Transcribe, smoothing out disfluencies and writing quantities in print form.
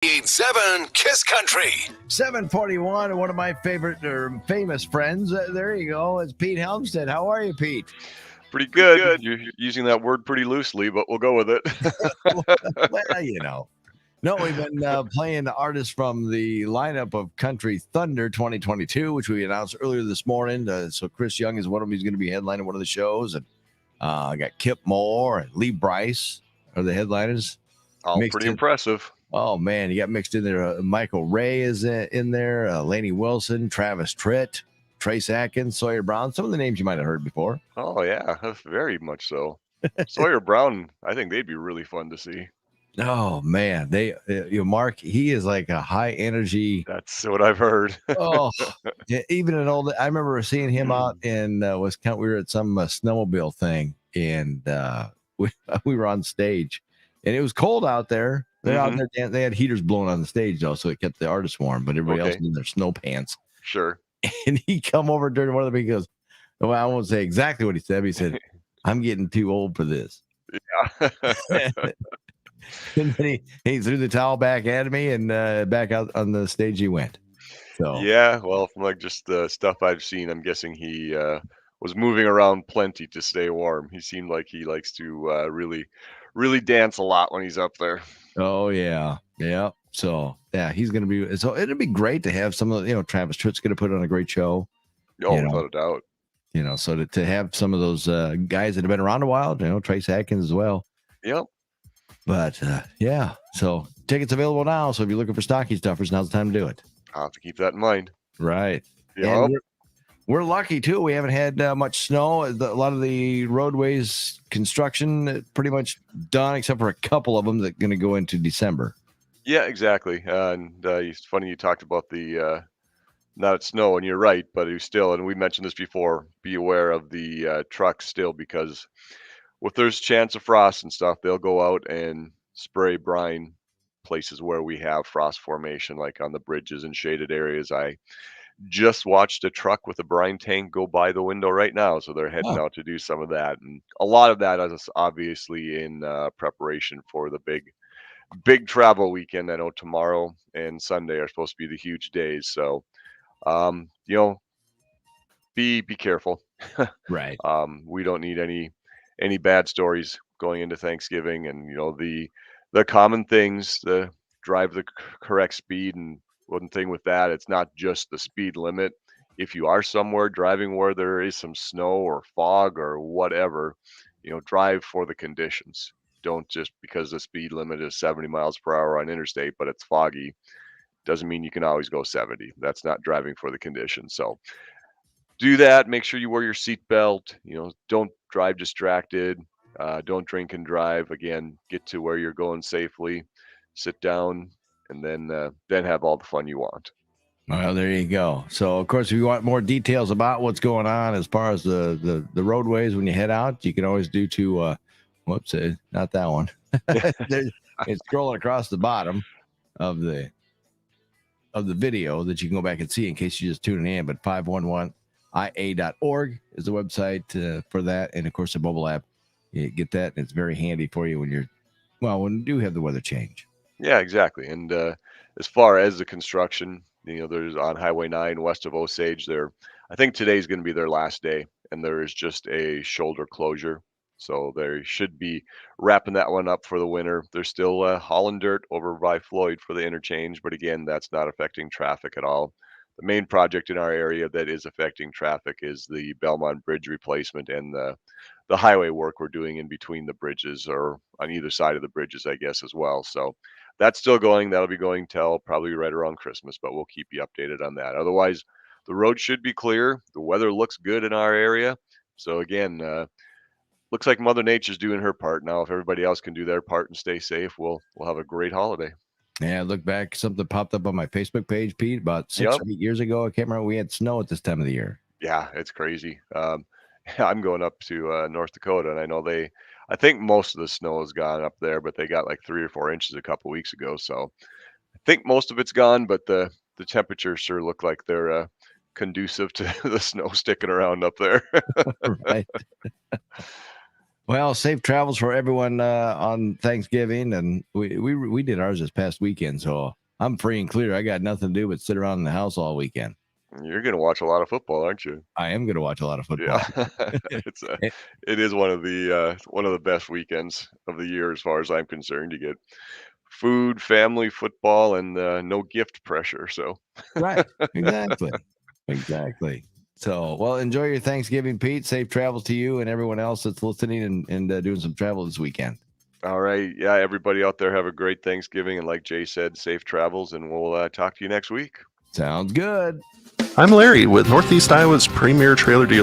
7 Kiss Country. 741, one of my favorite or famous friends. There you go. It's Pete Helmstead. How are you, Pete? Pretty good. You're using that word pretty loosely, but we'll go with it. Well, you know. No, we've been playing artists from the lineup of Country Thunder 2022, which we announced earlier this morning. So Chris Young is one of them. He's going to be headlining one of the shows. And I got Kip Moore and Lee Bryce are the headliners. All pretty impressive. Oh, man, you got mixed in there. Michael Ray is in there, Lainey Wilson, Travis Tritt, Trace Atkins, Sawyer Brown, some of the names you might have heard before. Oh, yeah, very much so. Sawyer Brown, I think they'd be really fun to see. Oh, man, Mark, he is like a high energy. That's what I've heard. Oh, even an old, I remember seeing him out in Wisconsin. We were at some snowmobile thing, and we were on stage, and it was cold out there. They're out there. They had heaters blowing on the stage though, so it kept the artists warm. But everybody else in their snow pants. Sure. And he come over during one of them. He goes, "Well, I won't say exactly what he said. But he said, I'm getting too old for this." Yeah. And then he threw the towel back at me, and back out on the stage he went. So yeah, well, from like just the stuff I've seen, I'm guessing he was moving around plenty to stay warm. He seemed like he likes to really dance a lot when he's up there. Oh yeah. So yeah, he's gonna be. So it'd be great to have some of Travis Tritt's gonna put on a great show. Oh, without a doubt. So to have some of those guys that have been around a while, Trace Atkins as well. Yep. But yeah, so tickets available now. So if you're looking for stocking stuffers, now's the time to do it. I'll have to keep that in mind. Right. Yeah. We're lucky too. We haven't had much snow. A lot of the roadways construction pretty much done, except for a couple of them that are going to go into December. Yeah, exactly. And it's funny you talked about the not snow, and you're right, but you still, and we mentioned this before, be aware of the trucks still, because if there's chance of frost and stuff, they'll go out and spray brine places where we have frost formation, like on the bridges and shaded areas. I just watched a truck with a brine tank go by the window right now, so they're heading out to do some of that, and a lot of that is obviously in preparation for the big travel weekend. I know tomorrow and Sunday are supposed to be the huge days, so be careful. Right. We don't need any bad stories going into Thanksgiving, and the common things, the drive the correct speed. And one thing with that, it's not just the speed limit. If you are somewhere driving where there is some snow or fog or whatever, drive for the conditions. Don't just because the speed limit is 70 miles per hour on interstate, but it's foggy, doesn't mean you can always go 70. That's not driving for the conditions. So do that. Make sure you wear your seatbelt. Don't drive distracted. Don't drink and drive. Again, get to where you're going safely. Sit down, and then have all the fun you want. Well, there you go. So, of course, if you want more details about what's going on as far as the roadways when you head out, you can always do to whoops, not that one. It's scrolling across the bottom of the video that you can go back and see in case you're just tuning in. But 511ia.org is the website for that, and of course the mobile app. You get that, and it's very handy for you when you do have the weather change. Yeah, exactly. And as far as the construction, there's on Highway 9 west of Osage there. I think today's going to be their last day, and there is just a shoulder closure. So they should be wrapping that one up for the winter. They're still hauling dirt over by Floyd for the interchange, but again, that's not affecting traffic at all. The main project in our area that is affecting traffic is the Belmont Bridge replacement and the highway work we're doing in between the bridges, or on either side of the bridges, I guess, as well. So that's still going. That'll be going till probably right around Christmas, but we'll keep you updated on that. Otherwise, the road should be clear. The weather looks good in our area. So again, looks like Mother Nature's doing her part. Now, if everybody else can do their part and stay safe, we'll have a great holiday. Yeah, look back. Something popped up on my Facebook page, Pete, about 6 or 8 years ago. I can't remember. We had snow at this time of the year. Yeah, it's crazy. I'm going up to North Dakota, and I think most of the snow is gone up there, but they got like 3 or 4 inches a couple weeks ago. So I think most of it's gone, but the temperatures sure look like they're conducive to the snow sticking around up there. Right. Well, safe travels for everyone on Thanksgiving, and we did ours this past weekend, so I'm free and clear. I got nothing to do but sit around in the house all weekend. You're going to watch a lot of football, aren't you? I am going to watch a lot of Yeah, football. it's it is one of the best weekends of the year as far as I'm concerned. You get food, family, football, and no gift pressure. So Right. Exactly. So, well, enjoy your Thanksgiving, Pete. Safe travels to you and everyone else that's listening and doing some travel this weekend. all right, yeah, everybody out there have a great Thanksgiving, and like Jay said, safe travels, and we'll talk to you next week. Sounds good. I'm Larry with Northeast Iowa's premier trailer dealer.